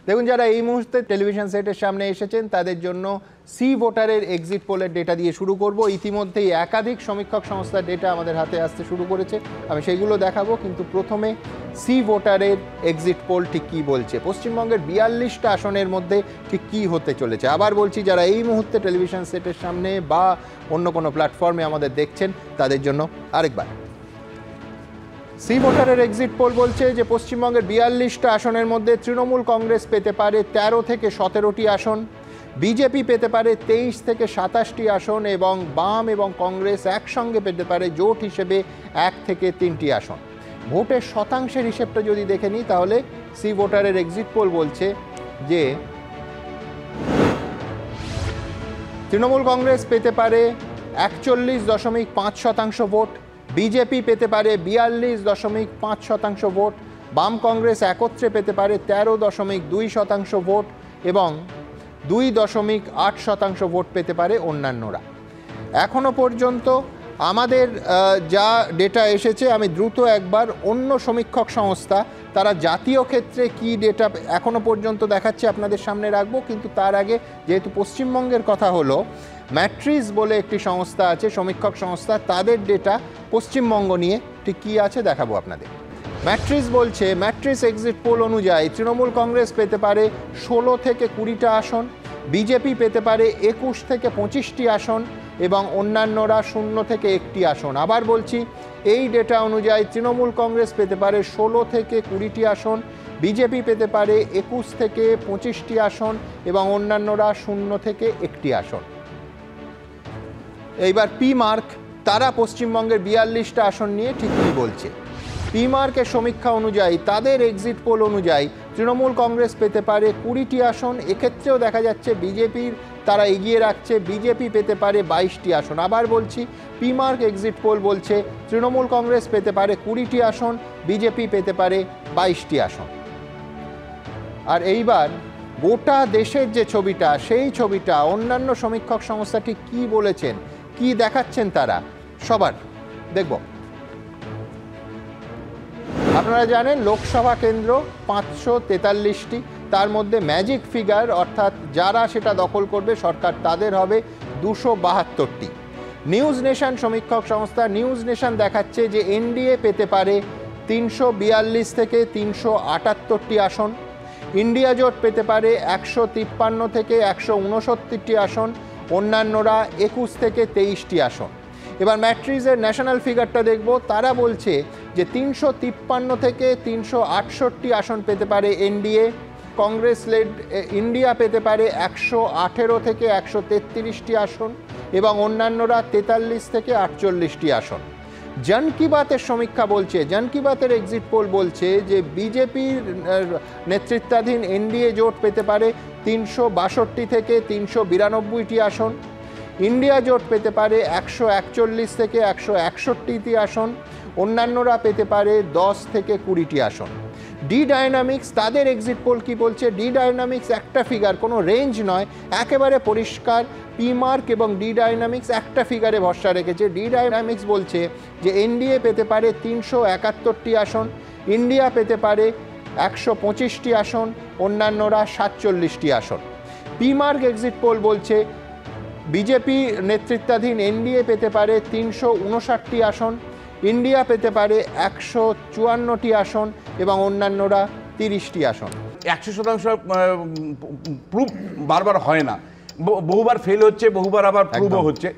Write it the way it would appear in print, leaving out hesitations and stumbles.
দেখুন, যারা এই মুহূর্তে টেলিভিশন সেটের সামনে এসেছেন তাদের জন্য সি ভোটারের এক্সিট পোলের ডেটা দিয়ে শুরু করব। ইতিমধ্যেই একাধিক সমীক্ষক সংস্থার ডেটা আমাদের হাতে আসতে শুরু করেছে, আমি সেইগুলো দেখাবো। কিন্তু প্রথমে সি ভোটারের এক্সিট পোল ঠিক কী বলছে, পশ্চিমবঙ্গের 42টা আসনের মধ্যে ঠিক কী হতে চলেছে। আবার বলছি, যারা এই মুহূর্তে টেলিভিশন সেটের সামনে বা অন্য কোনো প্ল্যাটফর্মে আমাদের দেখছেন তাদের জন্য আরেকবার সি ভোটারের এক্সিট পোল বলছে যে পশ্চিমবঙ্গের 42টা আসনের মধ্যে তৃণমূল কংগ্রেস পেতে পারে 13 থেকে 17টি আসন, বিজেপি পেতে পারে 23 থেকে 27টি আসন এবং বাম এবং কংগ্রেস একসঙ্গে পেতে পারে জোট হিসেবে 1 থেকে 3টি আসন। ভোটের শতাংশের হিসেবটা যদি দেখে নিই তাহলে সি ভোটারের এক্সিট পোল বলছে যে তৃণমূল কংগ্রেস পেতে পারে 41.5% ভোট, বিজেপি পেতে পারে 42.5% ভোট, বাম কংগ্রেস একত্রে পেতে পারে 13.2% ভোট এবং 2.8% ভোট পেতে পারে অন্যান্যরা। এখনো পর্যন্ত আমাদের যা ডেটা এসেছে, আমি দ্রুত একবার অন্য সমীক্ষক সংস্থা তারা জাতীয় ক্ষেত্রে কি ডেটা এখনো পর্যন্ত দেখাচ্ছে আপনাদের সামনে রাখবো। কিন্তু তার আগে যেহেতু পশ্চিমবঙ্গের কথা হলো, ম্যাট্রিস বলে একটি সংস্থা আছে, সমীক্ষক সংস্থা, তাদের ডেটা পশ্চিমবঙ্গ নিয়ে ঠিক কী আছে দেখাবো আপনাদের। ম্যাট্রিস বলছে, ম্যাট্রিস এক্সিট পোল অনুযায়ী তৃণমূল কংগ্রেস পেতে পারে 16 থেকে 20টা আসন, বিজেপি পেতে পারে 21 থেকে 25টি আসন এবং অন্যান্যরা 0 থেকে 1টি আসন। আবার বলছি, এই ডেটা অনুযায়ী তৃণমূল কংগ্রেস পেতে পারে 16 থেকে 20টি আসন, বিজেপি পেতে পারে 21 থেকে 25টি আসন এবং অন্যান্যরা 0 থেকে 1টি আসন। এইবার পি মার্ক, তারা পশ্চিমবঙ্গের 42টা আসন নিয়ে ঠিক কী বলছে। পি মার্কের সমীক্ষা অনুযায়ী, তাদের এক্সিট পোল অনুযায়ী তৃণমূল কংগ্রেস পেতে পারে 20টি আসন। এক্ষেত্রেও দেখা যাচ্ছে বিজেপির তারা এগিয়ে রাখছে, বিজেপি পেতে পারে 22টি আসন। আবার বলছি, পি মার্ক এক্সিট পোল বলছে তৃণমূল কংগ্রেস পেতে পারে 20টি আসন, বিজেপি পেতে পারে 22টি আসন। আর এইবার গোটা দেশের যে ছবিটা, সেই ছবিটা অন্যান্য সমীক্ষক সংস্থা ঠিক কী বলেছেন, কি দেখাচ্ছেন তারা, সবার দেখব। আপনারা জানেন লোকসভা কেন্দ্র 543টি, তার মধ্যে ম্যাজিক ফিগার অর্থাৎ যারা সেটা দখল করবে সরকার, তাদের হবে 272টি। নিউজ নেশন সমীক্ষক সংস্থা, নিউজ নেশন দেখাচ্ছে যে এনডিএ পেতে পারে 342 থেকে 378টি আসন, ইন্ডিয়া জোট পেতে পারে 153 থেকে 169টি আসন, অন্যান্যরা 21 থেকে 23টি আসন। এবার ম্যাট্রিসের ন্যাশনাল ফিগারটা দেখব, তারা বলছে যে 353 থেকে 368 আসন পেতে পারে এনডিএ, কংগ্রেস লেড ইন্ডিয়া পেতে পারে 118 থেকে 133টি আসন এবং অন্যান্যরা 43 থেকে 48টি আসন। জন কি বাতের সমীক্ষা বলছে, জন কি বাতের এক্সিট পোল বলছে যে বিজেপির নেতৃত্বাধীন এনডিএ জোট পেতে পারে 362 থেকে 392টি আসন, ইন্ডিয়া জোট পেতে পারে 141 থেকে 161টি আসন, অন্যান্যরা পেতে পারে 10 থেকে 20টি আসন। ডি ডায়নামিক্স তাদের এক্সিট পোল কি বলছে, ডি ডায়নামিক্স একটা ফিগার, কোনো রেঞ্জ নয়, একেবারে পরিষ্কার। পি মার্ক এবং ডি ডায়নামিক্স একটা ফিগারে ভরসা রেখেছে। ডি ডায়নামিক্স বলছে যে এনডিএ পেতে পারে 371টি আসন, ইন্ডিয়া পেতে পারে 125টি আসন, অন্যান্যরা 47টি আসন। পি মার্ক এক্সিট পোল বলছে বিজেপি নেতৃত্বাধীন এনডিএ পেতে পারে 359টি আসন, ইন্ডিয়া পেতে পারে 154টি আসন এবং অন্যান্যরা 30টি আসন। 100% প্রুফ বারবার হয় না, বহুবার ফেল হচ্ছে, বহুবার আবার প্রুভও হচ্ছে।